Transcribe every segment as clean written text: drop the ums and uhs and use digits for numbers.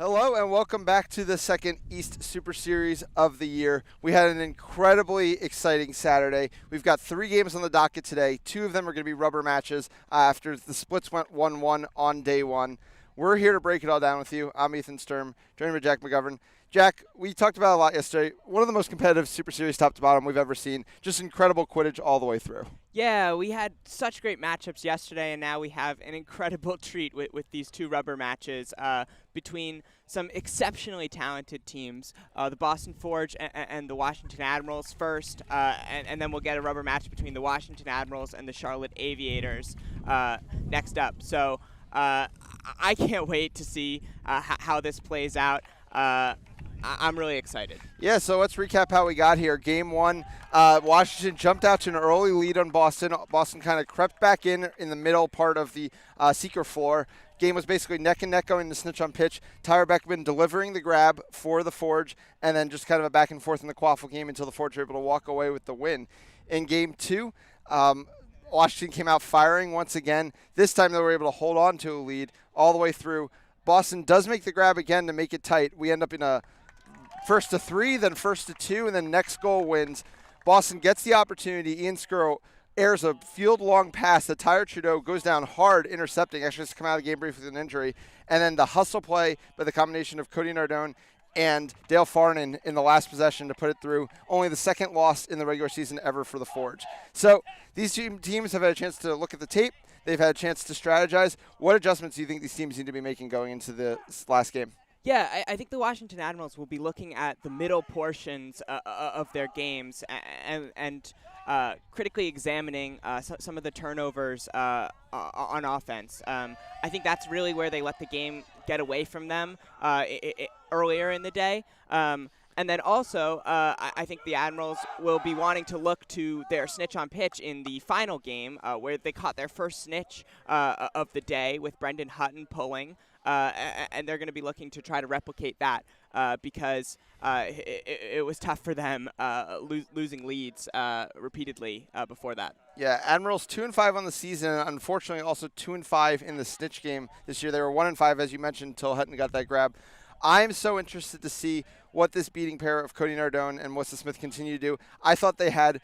Hello and welcome back to the second East Super Series of the year. We had an incredibly exciting Saturday. We've got 3 games on the docket today. 2 of them are going to be rubber matches after the splits went 1-1 on day 1. We're here to break it all down with you. I'm Ethan Sturm, joined by Jack McGovern. Jack, we talked about it a lot yesterday. One of the most competitive Super Series top to bottom we've ever seen. Just incredible Quidditch all the way through. Yeah, we had such great matchups yesterday, and now we have an incredible treat with these 2 rubber matches between some exceptionally talented teams, the Boston Forge and the Washington Admirals first, and then we'll get a rubber match between the Washington Admirals and the Charlotte Aviators next up. So I can't wait to see how this plays out. I'm really excited. Yeah, so let's recap how we got here. Game 1, Washington jumped out to an early lead on Boston. Boston kind of crept back in the middle part of the seeker floor. Game was basically neck and neck going to snitch on pitch. Tyler Beckman delivering the grab for the Forge, and then just kind of a back and forth in the quaffle game until the Forge were able to walk away with the win. In Game 2, Washington came out firing once again. This time they were able to hold on to a lead all the way through. Boston does make the grab again to make it tight. We end up in a first to 3, then first to 2, and then next goal wins. Boston gets the opportunity. Ian Skuro airs a field-long pass that Tyler Trudeau goes down hard, intercepting. Actually, has come out of the game briefly with an injury. And then the hustle play by the combination of Cody Nardone and Dale Farnan in the last possession to put it through. Only the second loss in the regular season ever for the Forge. So these 2 teams have had a chance to look at the tape. They've had a chance to strategize. What adjustments do you think these teams need to be making going into the last game? Yeah, I think the Washington Admirals will be looking at the middle portions of their games and critically examining some of the turnovers on offense. I think that's really where they let the game get away from them earlier in the day. And then also, I think the Admirals will be wanting to look to their snitch on pitch in the final game where they caught their first snitch of the day with Brendan Hutton pulling. And they're going to be looking to try to replicate that because it was tough for them losing leads repeatedly before that. Yeah, Admirals 2-5 on the season, and unfortunately also 2-5 in the snitch game this year. They were 1-5, as you mentioned, until Hutton got that grab. I'm so interested to see what this beating pair of Cody Nardone and Melissa Smith continue to do. I thought they had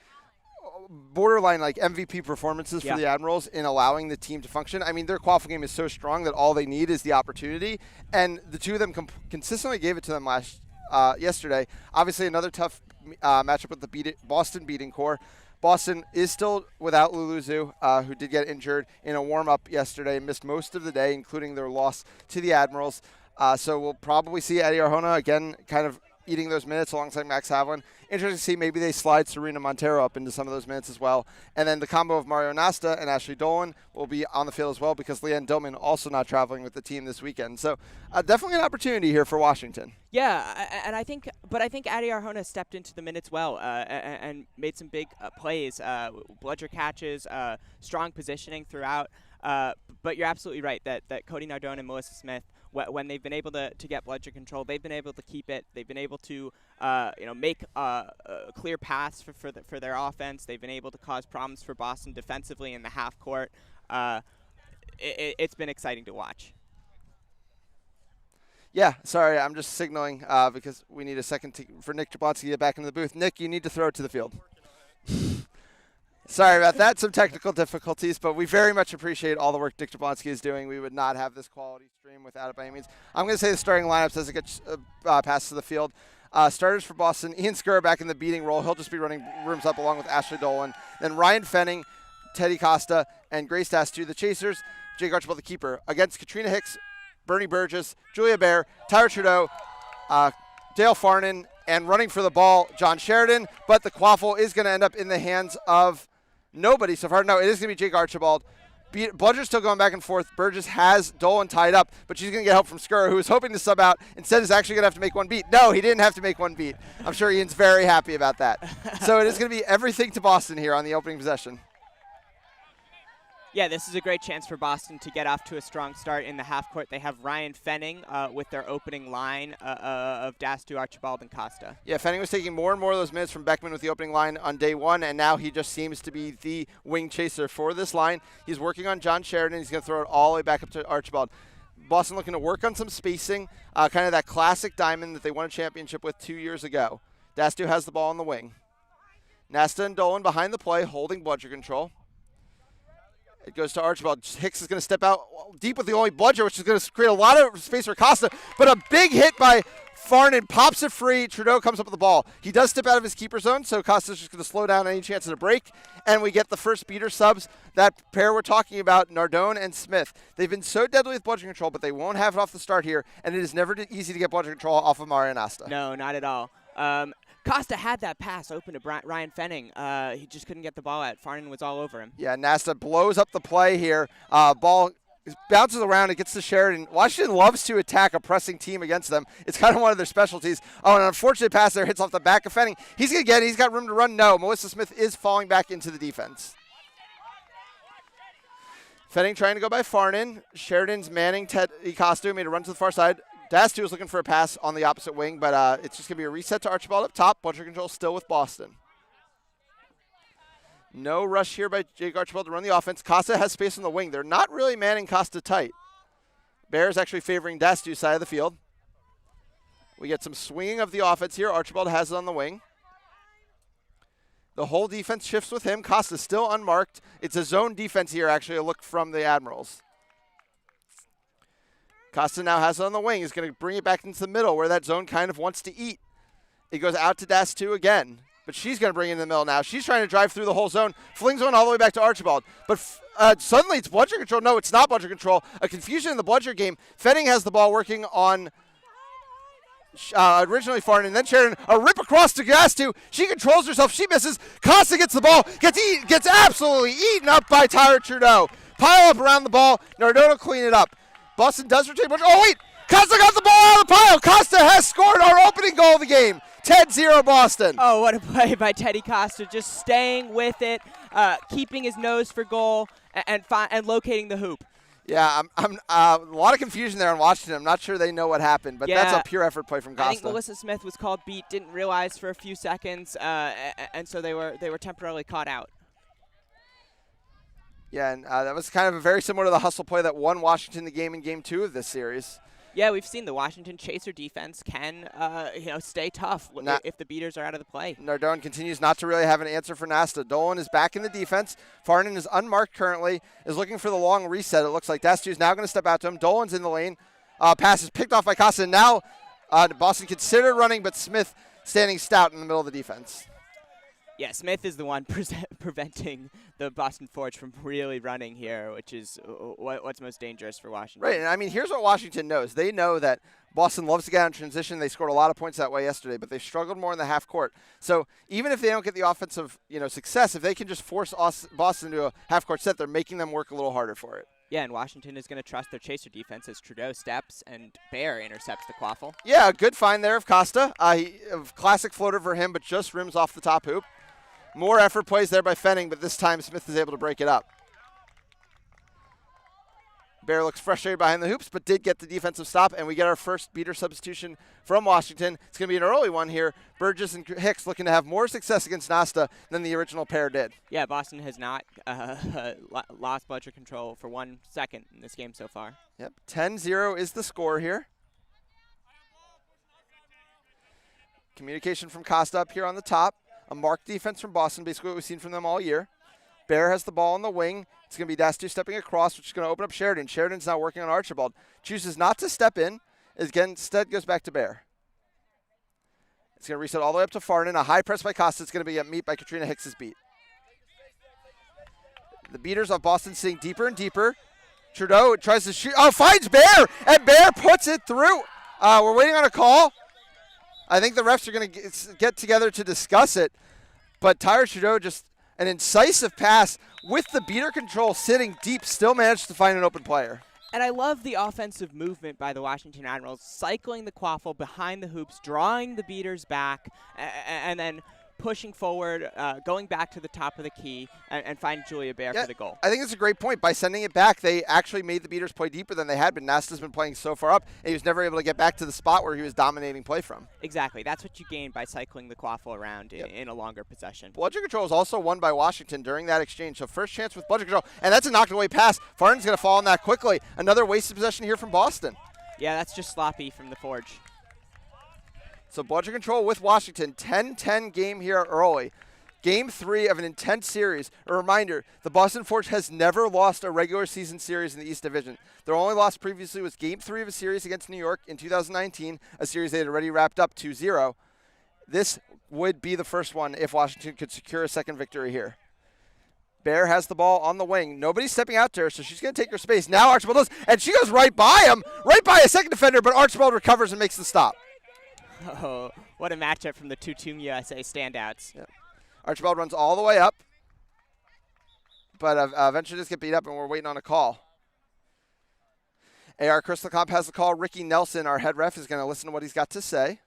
borderline like MVP performances for the Admirals in allowing the team to function. I mean, their quaffle game is so strong that all they need is the opportunity, and the 2 of them consistently gave it to them yesterday. Obviously, another tough matchup with the Boston beating core. Boston is still without Lulu Zhu, who did get injured in a warm-up yesterday and missed most of the day, including their loss to the Admirals. So we'll probably see Eddie Arjona again kind of eating those minutes alongside Max Havlin. Interesting to see maybe they slide Serena Montero up into some of those minutes as well. And then the combo of Mario Nasta and Ashley Dolan will be on the field as well because Leanne Dillman also not traveling with the team this weekend. So definitely an opportunity here for Washington. Yeah, and I think Adi Arjona stepped into the minutes well and made some big plays, bludger catches, strong positioning throughout. But you're absolutely right that Cody Nardone and Melissa Smith, when they've been able to get bludger control, they've been able to keep it. They've been able to make a clear paths for their offense. They've been able to cause problems for Boston defensively in the half court. It's been exciting to watch. Yeah, sorry, I'm just signaling because we need a second for Nick Jablonski to get back into the booth. Nick, you need to throw it to the field. Sorry about that. Some technical difficulties, but we very much appreciate all the work Dick Jablonski is doing. We would not have this quality stream without it by any means. I'm going to say the starting lineups as it gets passed to the field. Starters for Boston, Ian Skura back in the beating role. He'll just be running rooms up along with Ashley Dolan. Then Ryan Fenning, Teddy Costa, and Grace Dastu. The Chasers, Jake Archibald the keeper. Against Katrina Hicks, Bernie Burgess, Julia Bear, Tyler Trudeau, Dale Farnan, and running for the ball, John Sheridan. But the quaffle is going to end up in the hands of nobody so far. No, it is going to be Jake Archibald. Bludger's still going back and forth. Burgess has Dolan tied up, but she's going to get help from Skura, who was hoping to sub out. Instead, is actually going to have to make one beat. No, he didn't have to make one beat. I'm sure Ian's very happy about that. So it is going to be everything to Boston here on the opening possession. Yeah, this is a great chance for Boston to get off to a strong start in the half court. They have Ryan Fenning with their opening line of Dastu, Archibald, and Costa. Yeah, Fenning was taking more and more of those minutes from Beckman with the opening line on day one, and now he just seems to be the wing chaser for this line. He's working on John Sheridan. He's going to throw it all the way back up to Archibald. Boston looking to work on some spacing, kind of that classic diamond that they won a championship with 2 years ago. Dastu has the ball on the wing. Nasta and Dolan behind the play, holding bludger control. It goes to Archibald. Hicks is going to step out deep with the only bludger, which is going to create a lot of space for Costa. But a big hit by Farnan pops it free. Trudeau comes up with the ball. He does step out of his keeper zone, so Costa's just going to slow down any chance of a break. And we get the first beater subs. That pair we're talking about, Nardone and Smith. They've been so deadly with bludger control, but they won't have it off the start here. And it is never easy to get bludger control off of Mario Nasta. No, not at all. Costa had that pass open to Ryan Fenning. He just couldn't get the ball out. Farnan was all over him. Yeah, Nasta blows up the play here. Ball bounces around. It gets to Sheridan. Washington loves to attack a pressing team against them. It's kind of one of their specialties. Oh, an unfortunate pass there hits off the back of Fenning. He's going to get it. He's got room to run. No, Melissa Smith is falling back into the defense. Fenning trying to go by Farnan. Sheridan's manning Ted Icostu, made a run to the far side. Dastu is looking for a pass on the opposite wing, but it's just going to be a reset to Archibald up top. Bludger control still with Boston. No rush here by Jake Archibald to run the offense. Costa has space on the wing. They're not really manning Costa tight. Bears actually favoring Dastu's side of the field. We get some swinging of the offense here. Archibald has it on the wing. The whole defense shifts with him. Costa still unmarked. It's a zone defense here, actually, a look from the Admirals. Costa now has it on the wing. He's going to bring it back into the middle where that zone kind of wants to eat. It goes out to Dastu again, but she's going to bring it in the middle now. She's trying to drive through the whole zone, flings one all the way back to Archibald. But suddenly it's bludger control. No, it's not bludger control. A confusion in the bludger game. Fenning has the ball working on originally Farnan, and then Sheridan. A rip across to Dastu. She controls herself. She misses. Costa gets the ball. Gets absolutely eaten up by Tyra Trudeau. Pile up around the ball. Nardone clean it up. Boston does retain bludger. Oh, wait. Costa got the ball out of the pile. Costa has scored our opening goal of the game. 10-0 Boston. Oh, what a play by Teddy Costa. Just staying with it, keeping his nose for goal, and locating the hoop. Yeah, I'm a lot of confusion there on Washington. I'm not sure they know what happened, but that's a pure effort play from Costa. I think Melissa Smith was called beat, didn't realize for a few seconds, and so they were temporarily caught out. Yeah, and that was kind of very similar to the hustle play that won Washington the game in Game 2 of this series. Yeah, we've seen the Washington chaser defense can stay tough if the beaters are out of the play. Nardone continues not to really have an answer for Nasta. Dolan is back in the defense. Farnan is unmarked currently, is looking for the long reset. It looks like Dastu is now going to step out to him. Dolan's in the lane. Pass is picked off by Costa. And now Boston considered running, but Smith standing stout in the middle of the defense. Yeah, Smith is the one preventing the Boston Forge from really running here, which is what's most dangerous for Washington. Right, and I mean, here's what Washington knows. They know that Boston loves to get out in transition. They scored a lot of points that way yesterday, but they struggled more in the half court. So even if they don't get the offensive success, if they can just force Boston to a half court set, they're making them work a little harder for it. Yeah, and Washington is going to trust their chaser defense as Trudeau steps and Bear intercepts the quaffle. Yeah, a good find there of Costa. A classic floater for him, but just rims off the top hoop. More effort plays there by Fenning, but this time Smith is able to break it up. Bear looks frustrated behind the hoops, but did get the defensive stop, and we get our first beater substitution from Washington. It's going to be an early one here. Burgess and Hicks looking to have more success against Nasta than the original pair did. Yeah, Boston has not lost bludger control for 1 second in this game so far. Yep, 10-0 is the score here. Communication from Costa up here on the top. A marked defense from Boston, basically what we've seen from them all year. Bear has the ball on the wing. It's going to be Dastu stepping across, which is going to open up Sheridan. Sheridan's now working on Archibald. Chooses not to step in. Instead goes back to Bear. It's going to reset all the way up to Farnan. A high press by Costa. It's going to be a meet by Katrina Hicks's beat. The beaters of Boston sitting deeper and deeper. Trudeau tries to shoot. Oh, finds Bear! And Bear puts it through. We're waiting on a call. I think the refs are going to get together to discuss it. But Tyra Trudeau, just an incisive pass with the beater control sitting deep, still managed to find an open player. And I love the offensive movement by the Washington Admirals, cycling the quaffle behind the hoops, drawing the beaters back, and then pushing forward, going back to the top of the key, and find Julia Bear for the goal. I think it's a great point. By sending it back, they actually made the beaters play deeper than they had been. Nasta's been playing so far up, and he was never able to get back to the spot where he was dominating play from. Exactly. That's what you gain by cycling the quaffle around in a longer possession. Bludger Control is also won by Washington during that exchange. So first chance with Bludger Control, and that's a knocked away pass. Farnon's going to fall on that quickly. Another wasted possession here from Boston. Yeah, that's just sloppy from the Forge. So Bludger Control with Washington, 10-10 game here early. Game 3 of an intense series. A reminder, the Boston Forge has never lost a regular season series in the East Division. Their only loss previously was Game 3 of a series against New York in 2019, a series they had already wrapped up 2-0. This would be the first one if Washington could secure a second victory here. Bear has the ball on the wing. Nobody's stepping out to her, so she's going to take her space. Now Archibald does, and she goes right by him, right by a second defender, but Archibald recovers and makes the stop. Oh, what a matchup from the two Team USA standouts. Yep. Archibald runs all the way up, but eventually just get beat up, and we're waiting on a call. AR Crystal Comp has the call. Ricky Nelson, our head ref, is going to listen to what he's got to say.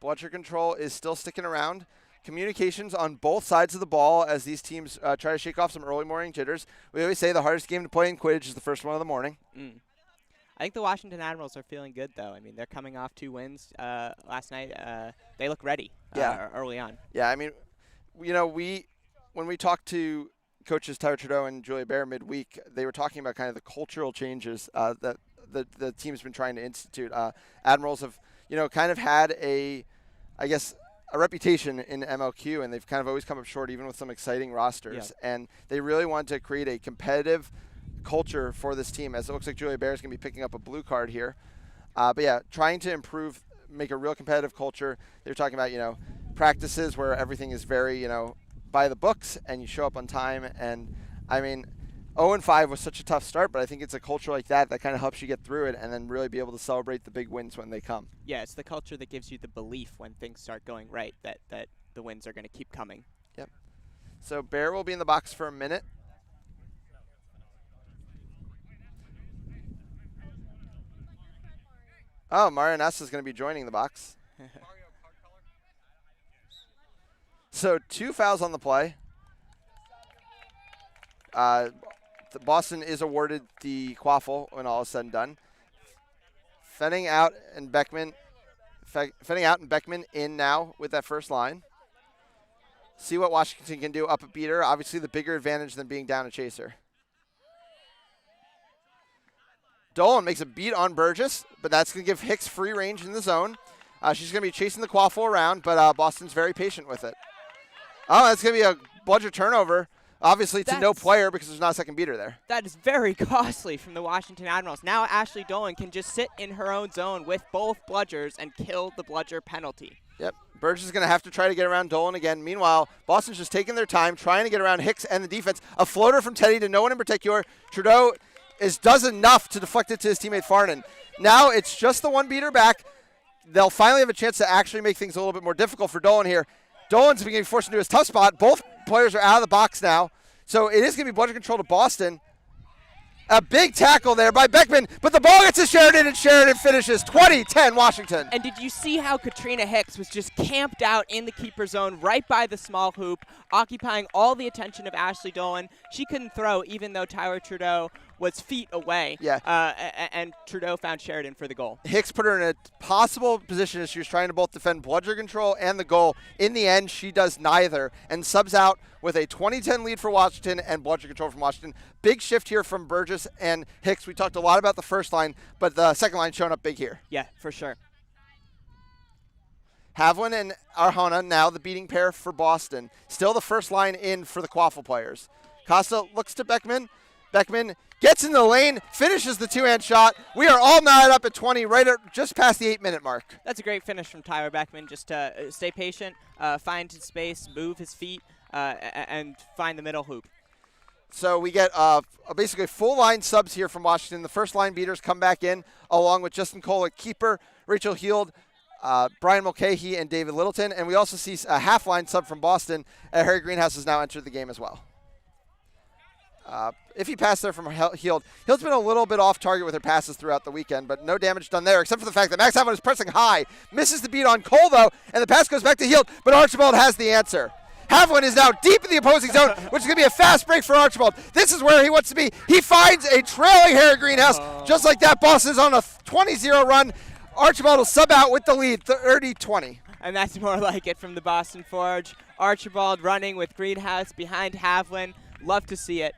Bludger Control is still sticking around. Communications on both sides of the ball as these teams try to shake off some early morning jitters. We always say the hardest game to play in Quidditch is the first one of the morning. I think the Washington Admirals are feeling good, though. I mean, they're coming off 2 wins last night. They look ready early on. Yeah, I mean, you know, when we talked to coaches Tyler Trudeau and Julia Bear midweek, they were talking about kind of the cultural changes that the team's been trying to institute. Admirals have, you know, kind of had a reputation in MLQ, and they've kind of always come up short, even with some exciting rosters. Yeah. And they really want to create a competitive culture for this team, as it looks like Julia Bear is going to be picking up a blue card here. But yeah, trying to improve, make a real competitive culture. They're talking about, you know, practices where everything is very, you know, by the books and you show up on time. And I mean, 0-5 was such a tough start, but I think it's a culture like that kind of helps you get through it and then really be able to celebrate the big wins when they come. Yeah, it's the culture that gives you the belief when things start going right that the wins are going to keep coming. Yep. So Bear will be in the box for a minute. Oh, Mario Ness is going to be joining the box. So 2 fouls on the play. Boston is awarded the quaffle when all is said and done. Fenning out and Beckman in now with that first line. See what Washington can do up a beater. Obviously the bigger advantage than being down a chaser. Dolan makes a beat on Burgess, but that's going to give Hicks free range in the zone. She's going to be chasing the quaffle around, but Boston's very patient with it. Oh, that's going to be a bludger turnover. Obviously, to no player because there's not a second beater there. That is very costly from the Washington Admirals. Now Ashley Dolan can just sit in her own zone with both bludgers and kill the bludger penalty. Yep. Burgess is going to have to try to get around Dolan again. Meanwhile, Boston's just taking their time, trying to get around Hicks and the defense. A floater from Teddy to no one in particular. Trudeau does enough to deflect it to his teammate Farnan. Now it's just the one beater back. They'll finally have a chance to actually make things a little bit more difficult for Dolan here. Dolan's being forced into his tough spot. Both players are out of the box now. So it is going to be bludger control to Boston. A big tackle there by Beckman, but the ball gets to Sheridan, and Sheridan finishes 20-10 Washington. And did you see how Katrina Hicks was just camped out in the keeper zone right by the small hoop, occupying all the attention of Ashley Dolan? She couldn't throw even though Tyler Trudeau was feet away. Yeah. And Trudeau found Sheridan for the goal. Hicks put her in a possible position as she was trying to both defend bludger control and the goal. In the end, she does neither and subs out with a 20-10 lead for Washington and bludger control from Washington. Big shift here from Burgess and Hicks. We talked a lot about the first line, but the second line showing up big here. Yeah, for sure. Havlin and Arjona now the beating pair for Boston. Still the first line in for the quaffle players. Costa looks to Beckman. Beckman gets in the lane, finishes the two-hand shot. We are all knotted up at 20, just past the 8-minute mark. That's a great finish from Tyler Beckman. Just to stay patient, find his space, move his feet, and find the middle hoop. So we get basically full line subs here from Washington. The first line beaters come back in, along with Justin Cole at keeper, Rachel Heald, Brian Mulcahy, and David Littleton. And we also see a half line sub from Boston. Harry Greenhouse has now entered the game as well. If he passed there from Heald. Heald's been a little bit off target with her passes throughout the weekend, but no damage done there, except for the fact that Max Havlin is pressing high. Misses the beat on Cole, though, and the pass goes back to Heald, but Archibald has the answer. Havlin is now deep in the opposing zone, which is going to be a fast break for Archibald. This is where he wants to be. He finds a trailing Harry Greenhouse. Just like that, Boston is on a 20-0 run. Archibald will sub out with the lead, 30-20. And that's more like it from the Boston Forge. Archibald running with Greenhouse behind Havlin. Love to see it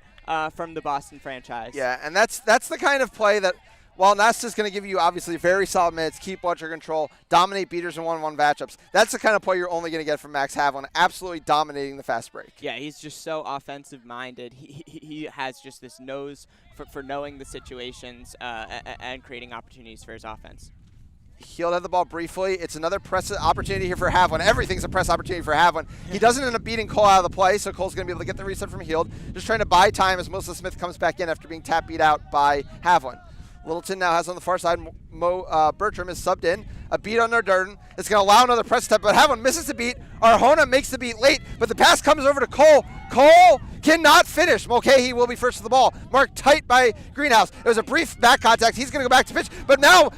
from the Boston franchise. Yeah, and that's the kind of play that, while Nasta's going to give you obviously very solid minutes, keep ball control, dominate beaters in 1-on-1 matchups, that's the kind of play you're only going to get from Max Havlin, absolutely dominating the fast break. Yeah, he's just so offensive-minded. He has just this nose for knowing the situations and creating opportunities for his offense. Heald had the ball briefly. It's another press opportunity here for Havlin. Everything's a press opportunity for Havlin. He doesn't end up beating Cole out of the play, so Cole's going to be able to get the reset from Heald. Just trying to buy time as Melissa Smith comes back in after being tap beat out by Havlin. Littleton now has on the far side. Bertram is subbed in. A beat on Nardurden. It's going to allow another press step, but Havlin misses the beat. Arjona makes the beat late, but the pass comes over to Cole. Cole cannot finish. Mulcahy will be first to the ball. Marked tight by Greenhouse. It was a brief back contact. He's going to go back to pitch, but now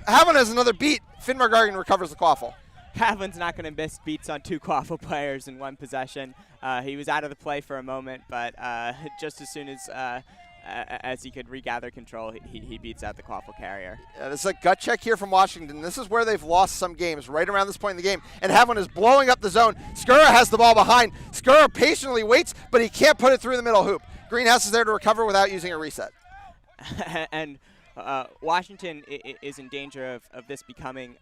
Havlin has another beat. Finn Margargan recovers the quaffle. Havlin's not going to miss beats on two quaffle players in one possession. He was out of the play for a moment, but just as soon as he could regather control, he beats out the quaffle carrier. Yeah, this is a gut check here from Washington. This is where they've lost some games, right around this point in the game. And Havlin is blowing up the zone. Skura has the ball behind. Skura patiently waits, but he can't put it through the middle hoop. Greenhouse is there to recover without using a reset. And Washington is in danger of this becoming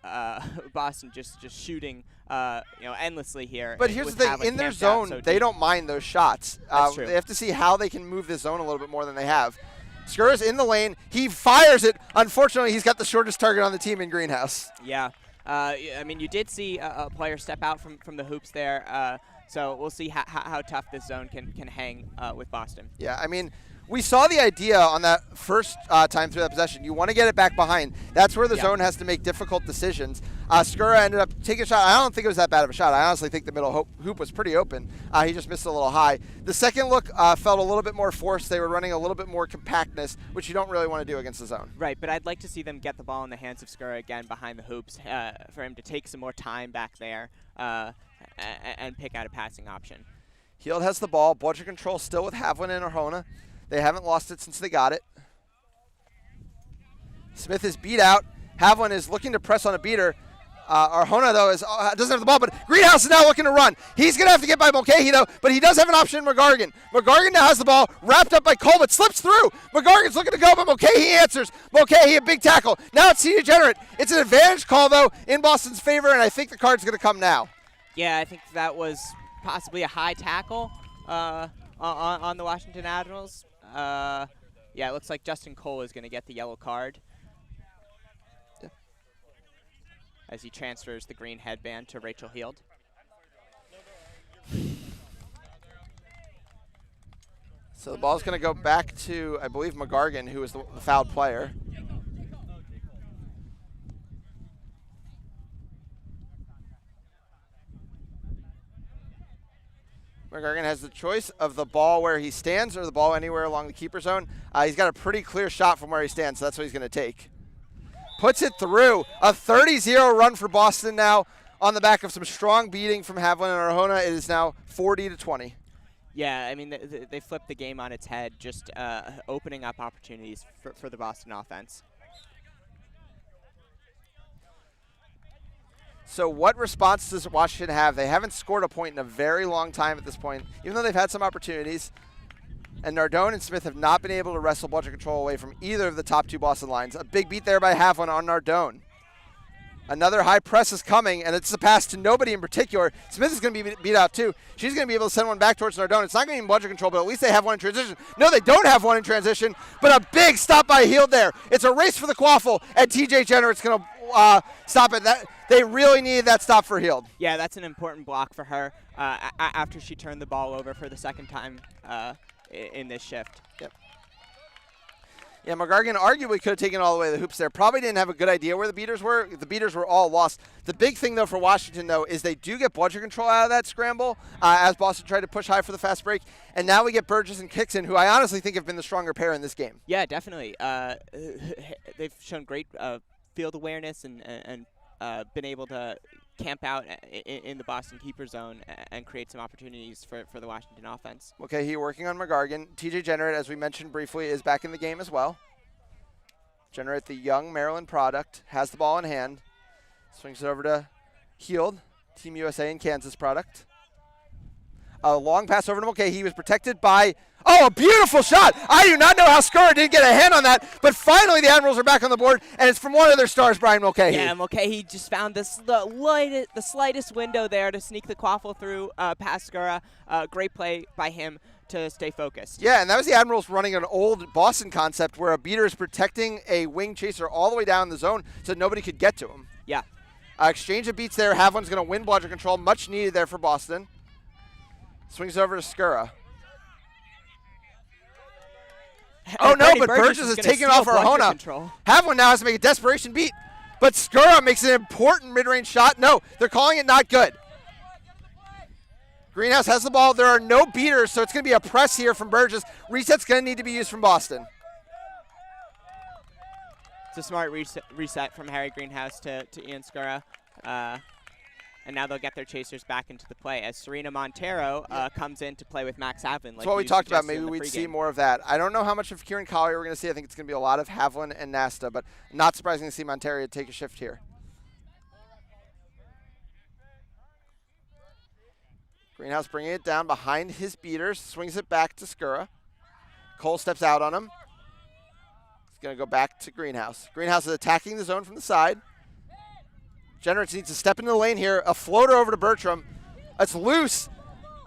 Boston just shooting endlessly here. But here's the thing, in their zone, they don't mind those shots. That's true. They have to see how they can move this zone a little bit more than they have. Skura's in the lane. He fires it. Unfortunately, he's got the shortest target on the team in Greenhouse. Yeah. I mean, you did see a player step out from the hoops there. So we'll see how tough this zone can hang with Boston. Yeah, I mean, we saw the idea on that first time through that possession. You want to get it back behind. That's where the zone has to make difficult decisions. Skura ended up taking a shot. I don't think it was that bad of a shot. I honestly think the middle hoop was pretty open. He just missed a little high. The second look felt a little bit more forced. They were running a little bit more compactness, which you don't really want to do against the zone. Right, but I'd like to see them get the ball in the hands of Skura again behind the hoops for him to take some more time back there and pick out a passing option. Heald has the ball. Ball control still with Havlin and Arjona. They haven't lost it since they got it. Smith is beat out. Havlin is looking to press on a beater. Arjona, though, doesn't have the ball, but Greenhouse is now looking to run. He's going to have to get by Mulcahy, though, but he does have an option in McGargan. McGargan now has the ball, wrapped up by Cole, but slips through. McGargan's looking to go, but Mulcahy answers. Mulcahy, a big tackle. Now it's Degenerate. It's an advantage call, though, in Boston's favor, and I think the card's going to come now. Yeah, I think that was possibly a high tackle on the Washington Admirals. Yeah, it looks like Justin Cole is going to get the yellow card as he transfers the green headband to Rachel Heald. So the ball's going to go back to, I believe, McGargan, who was the fouled player. McGargan has the choice of the ball where he stands or the ball anywhere along the keeper zone. He's got a pretty clear shot from where he stands, so that's what he's going to take. Puts it through. A 30-0 run for Boston now on the back of some strong beating from Havlin and Arjona. It is now 40-20. Yeah, I mean, they flipped the game on its head, just opening up opportunities for the Boston offense. So what response does Washington have? They haven't scored a point in a very long time at this point, even though they've had some opportunities. And Nardone and Smith have not been able to wrestle ball control away from either of the top two Boston lines. A big beat there by Havlin on Nardone. Another high press is coming, and it's a pass to nobody in particular. Smith is going to be beat out too. She's going to be able to send one back towards Nardone. It's not going to be ball control, but at least they have one in transition. No, they don't have one in transition, but a big stop by Heald there. It's a race for the quaffle, and TJ Jenner is going to stop it. They really needed that stop for Heald. Yeah, that's an important block for her after she turned the ball over for the second time in this shift. Yep. Yeah, McGargan arguably could have taken all the way to the hoops there. Probably didn't have a good idea where the beaters were. The beaters were all lost. The big thing, though, for Washington, though, is they do get bludger control out of that scramble as Boston tried to push high for the fast break. And now we get Burgess and Kickson, who I honestly think have been the stronger pair in this game. Yeah, definitely. They've shown great field awareness and been able to camp out in the Boston keeper zone and create some opportunities for the Washington offense. Okay, he working on McGargan. TJ Generate, as we mentioned briefly, is back in the game as well. Generate, the young Maryland product, has the ball in hand. Swings it over to Heald, Team USA and Kansas product. A long pass over to Mulcahy. He was protected by, a beautiful shot. I do not know how Skura didn't get a hand on that, but finally the Admirals are back on the board, and it's from one of their stars, Brian Mulcahy. Yeah, Mulcahy just found the slightest window there to sneak the quaffle through past Skura. Great play by him to stay focused. Yeah, and that was the Admirals running an old Boston concept where a beater is protecting a wing chaser all the way down the zone so nobody could get to him. Yeah. Exchange of beats there. Havlin's going to win bludger control. Much needed there for Boston. Swings over to Skura. Oh, no, but Burgess is taking off Arjona. Havlin now has to make a desperation beat. But Skura makes an important mid-range shot. No, they're calling it not good. Greenhouse has the ball. There are no beaters, so it's going to be a press here from Burgess. Reset's going to need to be used from Boston. It's a smart reset from Harry Greenhouse to Ian Skura. And now they'll get their chasers back into the play as Serena Montero comes in to play with Max Havlin. That's what we talked about. Maybe we'd see more of that. I don't know how much of Kieran Collier we're going to see. I think it's going to be a lot of Havlin and Nasta, but not surprising to see Montero take a shift here. Greenhouse bringing it down behind his beaters, swings it back to Skura. Cole steps out on him. He's going to go back to Greenhouse. Greenhouse is attacking the zone from the side. Generates needs to step into the lane here. A floater over to Bertram. It's loose.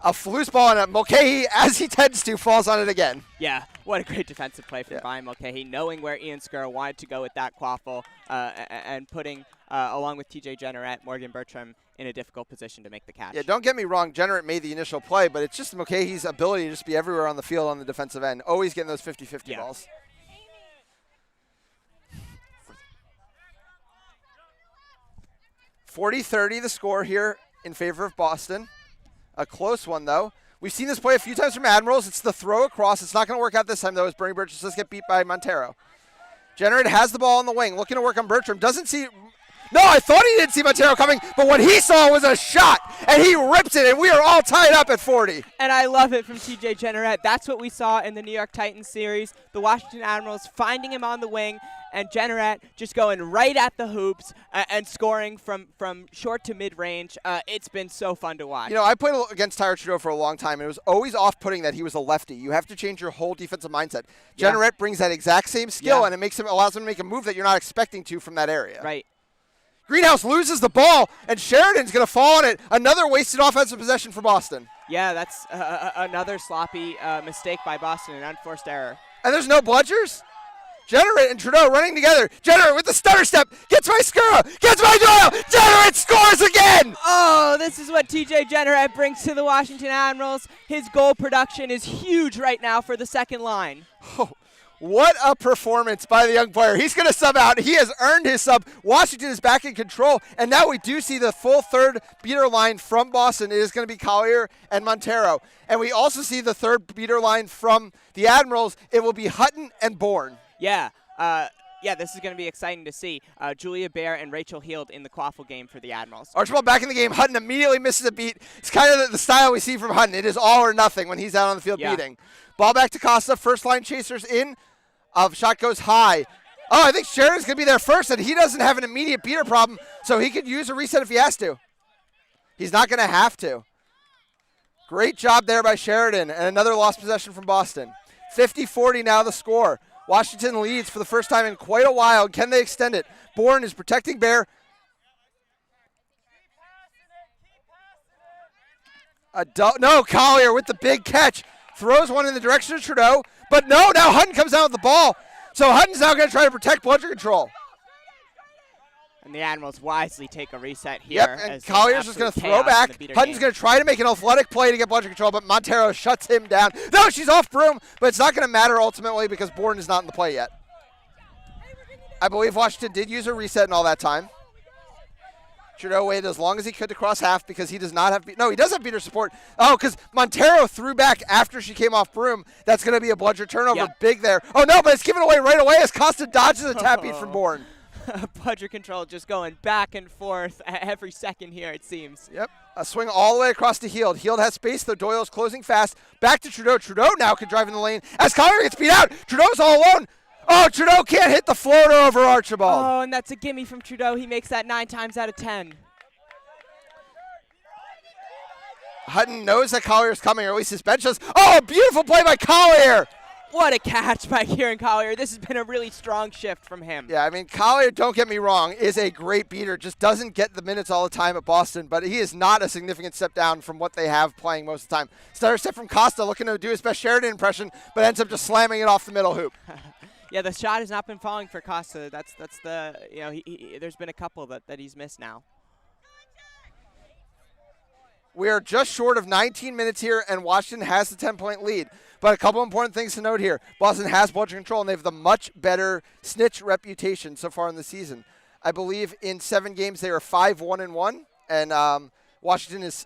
A loose ball, and Mulcahy, as he tends to, falls on it again. Yeah, what a great defensive play from Brian Mulcahy, knowing where Ian Skura wanted to go with that quaffle and putting, along with TJ Generate, Morgan Bertram in a difficult position to make the catch. Yeah, don't get me wrong. Generate made the initial play, but it's just Mulcahy's ability to just be everywhere on the field on the defensive end. Always getting those 50-50 balls. 40-30 the score here in favor of Boston. A close one, though. We've seen this play a few times from Admirals. It's the throw across. It's not going to work out this time, though, as Bernie Burgess does get beat by Montero. Generate has the ball on the wing, looking to work on Bertram. Doesn't see... No, I thought he didn't see Montero coming, but what he saw was a shot, and he ripped it, and we are all tied up at 40. And I love it from TJ Generate. That's what we saw in the New York Titans series. The Washington Admirals finding him on the wing, and Generate just going right at the hoops and scoring from short to mid-range. It's been so fun to watch. You know, I played against Tyler Trudeau for a long time, and it was always off-putting that he was a lefty. You have to change your whole defensive mindset. Generate brings that exact same skill, and it allows him to make a move that you're not expecting to from that area. Right. Greenhouse loses the ball, and Sheridan's going to fall on it. Another wasted offensive possession for Boston. Yeah, that's another sloppy mistake by Boston, an unforced error. And there's no bludgers? Generate and Trudeau running together. Generate with the stutter step. Gets by Skura. Gets by Doyle. Generate scores again. Oh, this is what TJ Generate brings to the Washington Admirals. His goal production is huge right now for the second line. Oh, what a performance by the young player. He's going to sub out. He has earned his sub. Washington is back in control. And now we do see the full third beater line from Boston. It is going to be Collier and Montero. And we also see the third beater line from the Admirals. It will be Hutton and Bourne. Yeah. This is going to be exciting to see. Julia Bear and Rachel Heald in the quaffle game for the Admirals. Archibald back in the game. Hutton immediately misses a beat. It's kind of the style we see from Hutton. It is all or nothing when he's out on the field beating. Ball back to Costa. First line chasers in. Shot goes high. Oh, I think Sheridan's going to be there first, and he doesn't have an immediate beater problem, so he could use a reset if he has to. He's not going to have to. Great job there by Sheridan, and another lost possession from Boston. 50-40 now the score. Washington leads for the first time in quite a while. Can they extend it? Bourne is protecting Bear. No, Collier with the big catch. Throws one in the direction of Trudeau. But no, now Hutton comes out with the ball. So Hutton's now going to try to protect bludger control. And the Admirals wisely take a reset here. Yep, and Collier's just going to throw back. Hutton's going to try to make an athletic play to get bludger control, but Montero shuts him down. No, she's off broom, but it's not going to matter ultimately because Bourne is not in the play yet. I believe Washington did use a reset in all that time. Trudeau waited as long as he could to cross half because he does not have – no, he does have beater support. Oh, because Montero threw back after she came off broom. That's going to be a bludger turnover. Yep. Big there. Oh, no, but it's given away right away as Costa dodges a tap beat from Bourne. Bludger control just going back and forth every second here, it seems. Yep. A swing all the way across to Heald. Heald has space, though Doyle's closing fast. Back to Trudeau. Trudeau now can drive in the lane. As Collier gets beat out, Trudeau's all alone. Oh, Trudeau can't hit the floater over Archibald. Oh, and that's a gimme from Trudeau. He makes that 9 times out of 10. Hutton knows that Collier's coming, or at least his bench does. Oh, a beautiful play by Collier. What a catch by Kieran Collier. This has been a really strong shift from him. Yeah, I mean, Collier, don't get me wrong, is a great beater. Just doesn't get the minutes all the time at Boston, but he is not a significant step down from what they have playing most of the time. Stutter step from Costa, looking to do his best Sheridan impression, but ends up just slamming it off the middle hoop. Yeah, the shot has not been falling for Costa. That's the, you know, there's been a couple that he's missed now. We are just short of 19 minutes here, and Washington has the 10-point lead. But a couple important things to note here. Boston has bludger control, and they have the much better snitch reputation so far in the season. I believe in 7 games they are 5-1-1, and Washington is